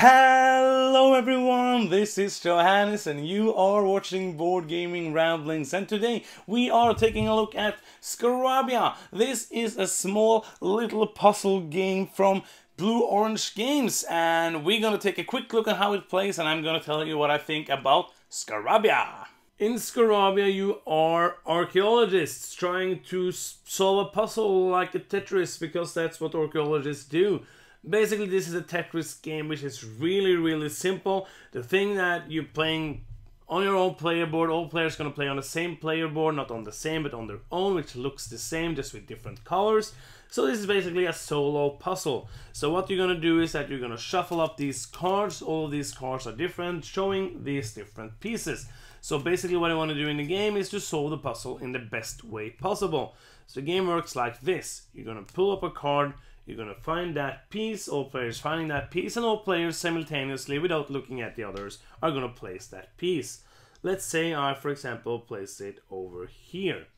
Hello everyone, this is Johannes and you are watching Board Gaming Ramblings, and today we are taking a look at Scarabya. This is a small little puzzle game from Blue Orange Games, and we're gonna take a quick look at how it plays and I'm gonna tell you what I think about Scarabya. In Scarabya you are archaeologists trying to solve a puzzle like a Tetris, because that's what archaeologists do. Basically, this is a Tetris game which is really simple. The thing that you're playing on your own player board, all players going to play on the same player board, not on the same but on their own, which looks the same just with different colors. So this is basically a solo puzzle. So what you're going to do is that you're going to shuffle up these cards. All of these cards are different, showing these different pieces. So basically what I want to do in the game is to solve the puzzle in the best way possible. So the game works like this. You're going to pull up a card. You're going to find that piece, all players finding that piece, and all players simultaneously, without looking at the others, are going to place that piece. Let's say I, for example, place it over here.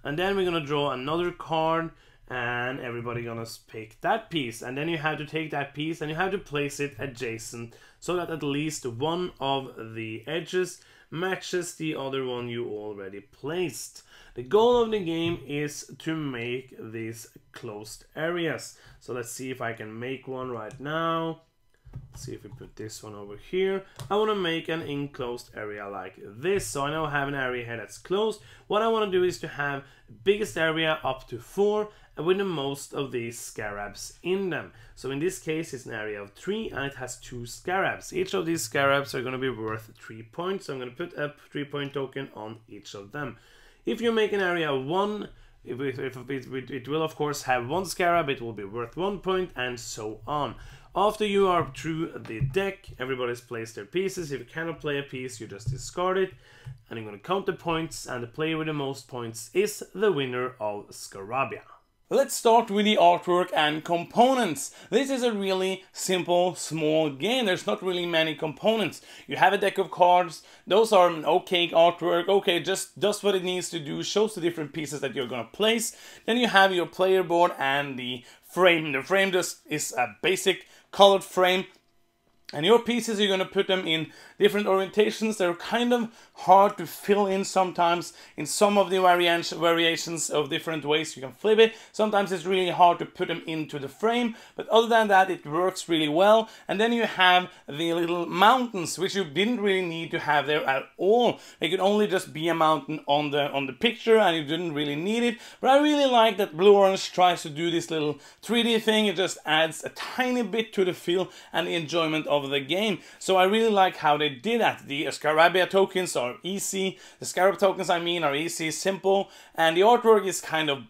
And then we're going to draw another card, and everybody going to pick that piece. And then you have to take that piece and you have to place it adjacent, so that at least one of the edges matches the other one you already placed. The goal of the game is to make these closed areas. So let's see if I can make one right now. Let's see if we put this one over here. I want to make an enclosed area like this. So I now have an area here that's closed. What I want to do is to have the biggest area up to 4 with the most of these scarabs in them. So in this case it's an area of 3 and it has 2 scarabs. Each of these scarabs are going to be worth 3 points. So I'm going to put a 3-point token on each of them. If you make an area 1, it will of course have 1 scarab, it will be worth 1 point, and so on. After you are through the deck, everybody's placed their pieces. If you cannot play a piece, you just discard it. And I'm going to count the points, and the player with the most points is the winner of Scarabya. Let's start with the artwork and components. This is a really simple, small game. There's not really many components. You have a deck of cards. Those are an okay artwork. Okay, just does what it needs to do. Shows the different pieces that you're going to place. Then you have your player board and the frame. The frame just is a basic colored frame. And your pieces, you're going to put them in different orientations. They're kind of hard to fill in sometimes. In some of the variations of different ways you can flip it. Sometimes it's really hard to put them into the frame. But other than that, it works really well. And then you have the little mountains, which you didn't really need to have there at all. They could only just be a mountain on the picture, and you didn't really need it. But I really like that Blue Orange tries to do this little 3D thing. It just adds a tiny bit to the feel and the enjoyment of the game. So I really like how they did that. The Scarabya tokens are easy. The Scarab tokens, I mean, are easy, simple, and the artwork is kind of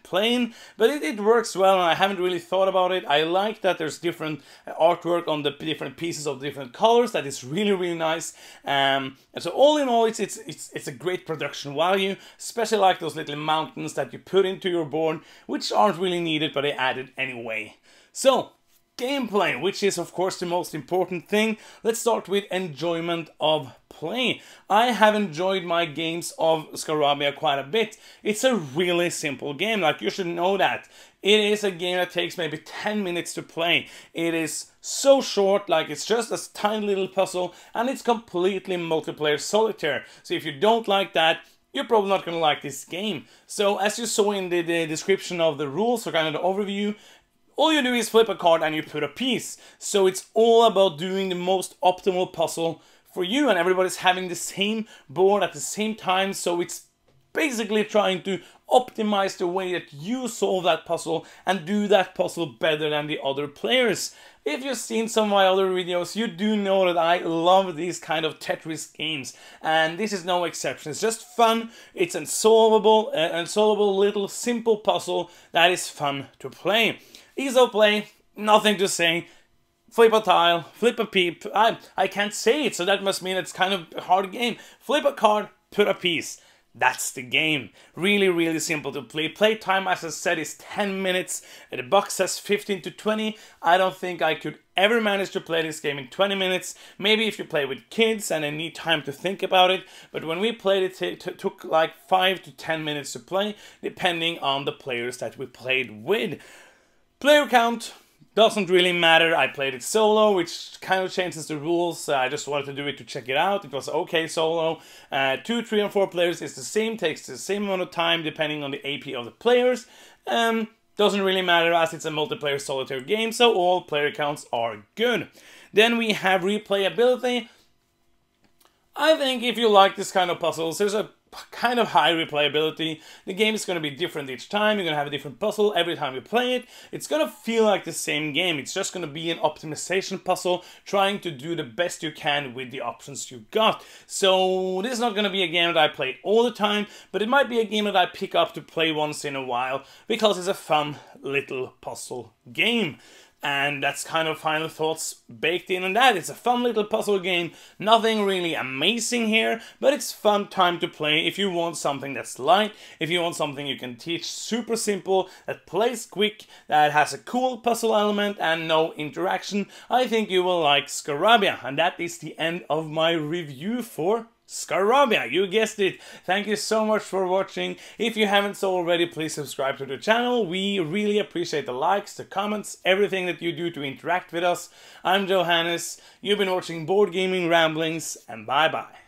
plain, but it works well, and I haven't really thought about it. I like that there's different artwork on the different pieces of different colors. That is really nice. And so all in all, it's a great production value. Especially like those little mountains that you put into your board, which aren't really needed, but they added anyway. So gameplay, which is of course the most important thing. Let's start with enjoyment of play. I have enjoyed my games of Scarabya quite a bit. It's a really simple game, like you should know that. It is a game that takes maybe 10 minutes to play. It is so short, like it's just a tiny little puzzle, and it's completely multiplayer solitaire. So if you don't like that, you're probably not going to like this game. So as you saw in the description of the rules, or kind of the overview, all you do is flip a card and you put a piece. So it's all about doing the most optimal puzzle for you, and everybody's having the same board at the same time. So it's basically trying to optimize the way that you solve that puzzle and do that puzzle better than the other players. If you've seen some of my other videos, you do know that I love these kind of Tetris games, and this is no exception. It's just fun. It's a solvable little simple puzzle that is fun to play. Ease of play, nothing to say. Flip a tile, flip a peep. I can't say it, so that must mean it's kind of a hard game. Flip a card, put a piece. That's the game. Really simple to play. Play time, as I said, is 10 minutes. The box says 15 to 20. I don't think I could ever manage to play this game in 20 minutes. Maybe if you play with kids and they need time to think about it. But when we played it, it took like 5 to 10 minutes to play, depending on the players that we played with. Player count, Doesn't really matter. I played it solo, which kind of changes the rules. I just wanted to do it to check it out. It was okay solo. 2, 3, and 4 players is the same, takes the same amount of time depending on the AP of the players. Doesn't really matter as it's a multiplayer solitaire game, so all player counts are good. Then we have replayability. I think if you like this kind of puzzles, there's a kind of high replayability. The game is going to be different each time. You're going to have a different puzzle every time you play it. It's going to feel like the same game. It's just going to be an optimization puzzle, trying to do the best you can with the options you got. So this is not going to be a game that I play all the time, but it might be a game that I pick up to play once in a while, because it's a fun little puzzle game. And that's kind of final thoughts baked in on that. It's a fun little puzzle game. Nothing really amazing here, but it's fun time to play if you want something that's light, if you want something you can teach super simple, that plays quick, that has a cool puzzle element and no interaction. I think you will like Scarabya. And that is the end of my review for Scarabya, you guessed it. Thank you so much for watching. If you haven't so already, please subscribe to the channel. We really appreciate the likes, the comments, everything that you do to interact with us. I'm Johannes. You've been watching Board Gaming Ramblings, and bye bye.